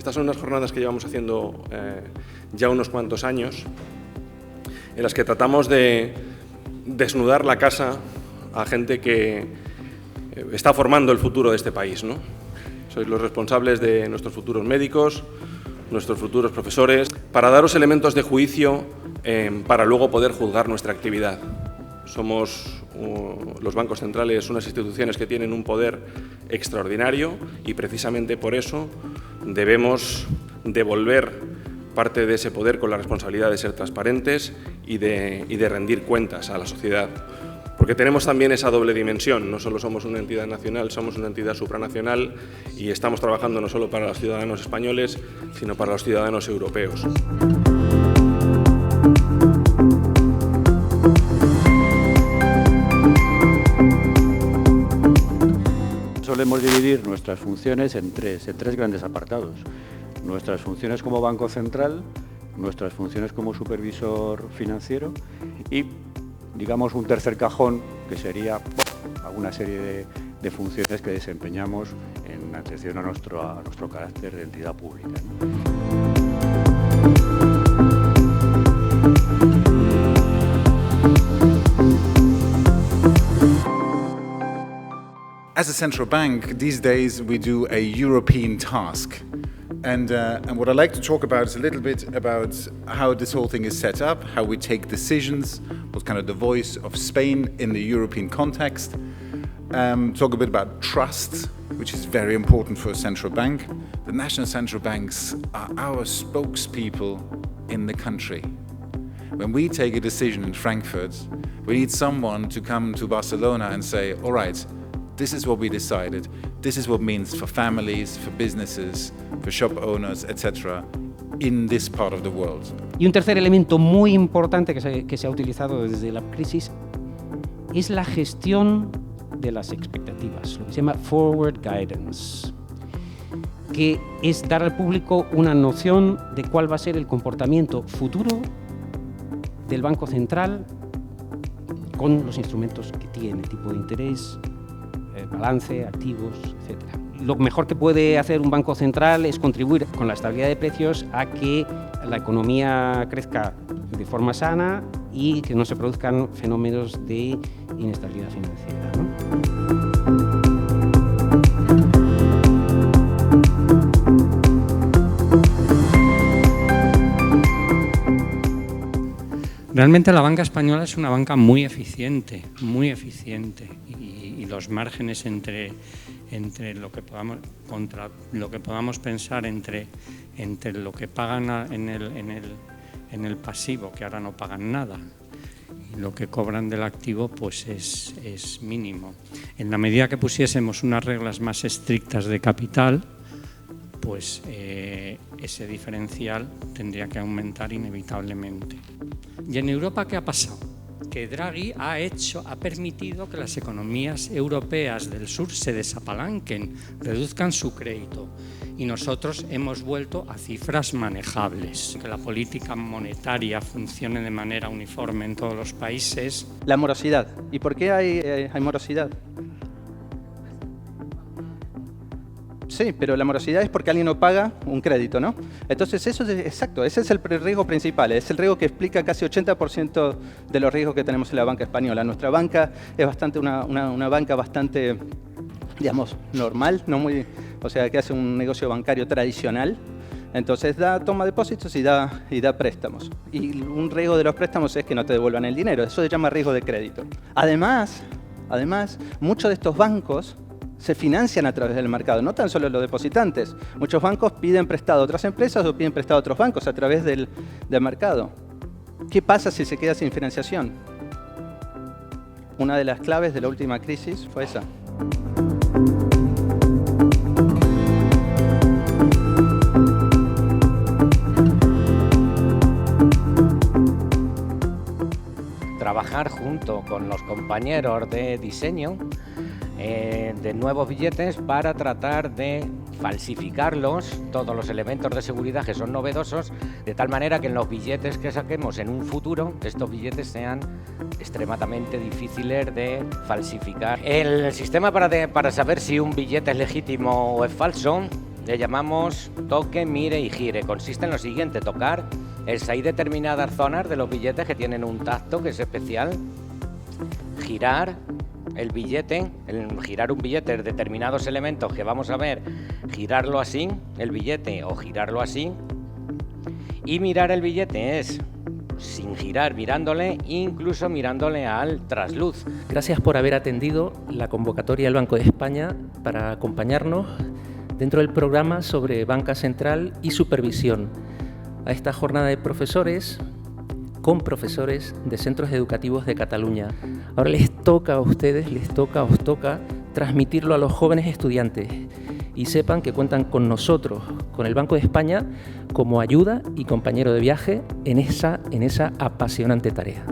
Estas son unas jornadas que llevamos haciendo ya unos cuantos años, en las que tratamos de desnudar la casa a gente que está formando el futuro de este país, ¿no? Sois los responsables de nuestros futuros médicos, nuestros futuros profesores, para daros elementos de juicio para luego poder juzgar nuestra actividad. Somos los bancos centrales, unas instituciones que tienen un poder extraordinario y precisamente por eso debemos devolver parte de ese poder con la responsabilidad de ser transparentes y de rendir cuentas a la sociedad. Porque tenemos también esa doble dimensión, no solo somos una entidad nacional, somos una entidad supranacional y estamos trabajando no solo para los ciudadanos españoles, sino para los ciudadanos europeos. Solemos dividir nuestras funciones en tres grandes apartados. Nuestras funciones como Banco Central, nuestras funciones como supervisor financiero y, digamos, un tercer cajón que sería alguna serie de funciones que desempeñamos en atención a nuestro carácter de entidad pública, ¿no? As a central bank, these days we do a European task. And what I'd like to talk about is a little bit about how this whole thing is set up, how we take decisions, what's kind of the voice of Spain in the European context. Talk a bit about trust, which is very important for a central bank. The national central banks are our spokespeople in the country. When we take a decision in Frankfurt, we need someone to come to Barcelona and say, all right, this is what we decided. This is what it means for families, for businesses, for shop owners, etc. in this part of the world. Y un tercer elemento muy importante que se ha utilizado desde la crisis es la gestión de las expectativas, lo que se llama forward guidance, que es dar al público una noción de cuál va a ser el comportamiento futuro del Banco Central con los instrumentos que tiene, tipo de interés, balance, activos, etc. Lo mejor que puede hacer un banco central es contribuir con la estabilidad de precios a que la economía crezca de forma sana y que no se produzcan fenómenos de inestabilidad financiera, ¿no? Realmente la banca española es una banca muy eficiente y los márgenes entre lo que podamos, contra lo que podamos pensar entre lo que pagan en el pasivo, que ahora no pagan nada, y lo que cobran del activo, pues es mínimo. En la medida que pusiésemos unas reglas más estrictas de capital, pues ese diferencial tendría que aumentar inevitablemente. ¿Y en Europa qué ha pasado? Que Draghi ha permitido que las economías europeas del sur se desapalanquen, reduzcan su crédito y nosotros hemos vuelto a cifras manejables. Que la política monetaria funcione de manera uniforme en todos los países. La morosidad. ¿Y por qué hay morosidad? Sí, pero la morosidad es porque alguien no paga un crédito, ¿no? Entonces eso es exacto, ese es el riesgo principal, es el riesgo que explica casi 80% de los riesgos que tenemos en la banca española. Nuestra banca es una banca bastante, digamos, normal, no muy, o sea, que hace un negocio bancario tradicional. Entonces toma depósitos y da préstamos. Y un riesgo de los préstamos es que no te devuelvan el dinero, eso se llama riesgo de crédito. Además, muchos de estos bancos se financian a través del mercado, no tan solo los depositantes. Muchos bancos piden prestado a otras empresas o piden prestado a otros bancos a través del mercado. ¿Qué pasa si se queda sin financiación? Una de las claves de la última crisis fue esa. Trabajar junto con los compañeros de diseño de nuevos billetes para tratar de falsificarlos, todos los elementos de seguridad que son novedosos, de tal manera que en los billetes que saquemos en un futuro, estos billetes sean extremadamente difíciles de falsificar. El sistema para saber si un billete es legítimo o es falso le llamamos toque, mire y gire. Consiste en lo siguiente: tocar hay determinadas zonas de los billetes que tienen un tacto que es especial, girar el billete, girar un billete, determinados elementos que vamos a ver, girarlo así, el billete, o girarlo así, y mirar el billete es sin girar, mirándole, incluso mirándole al trasluz. Gracias por haber atendido la convocatoria del Banco de España para acompañarnos dentro del programa sobre Banca Central y Supervisión a esta jornada de profesores con profesores de centros educativos de Cataluña. Ahora les toca a ustedes, os toca transmitirlo a los jóvenes estudiantes y sepan que cuentan con nosotros, con el Banco de España, como ayuda y compañero de viaje en esa apasionante tarea.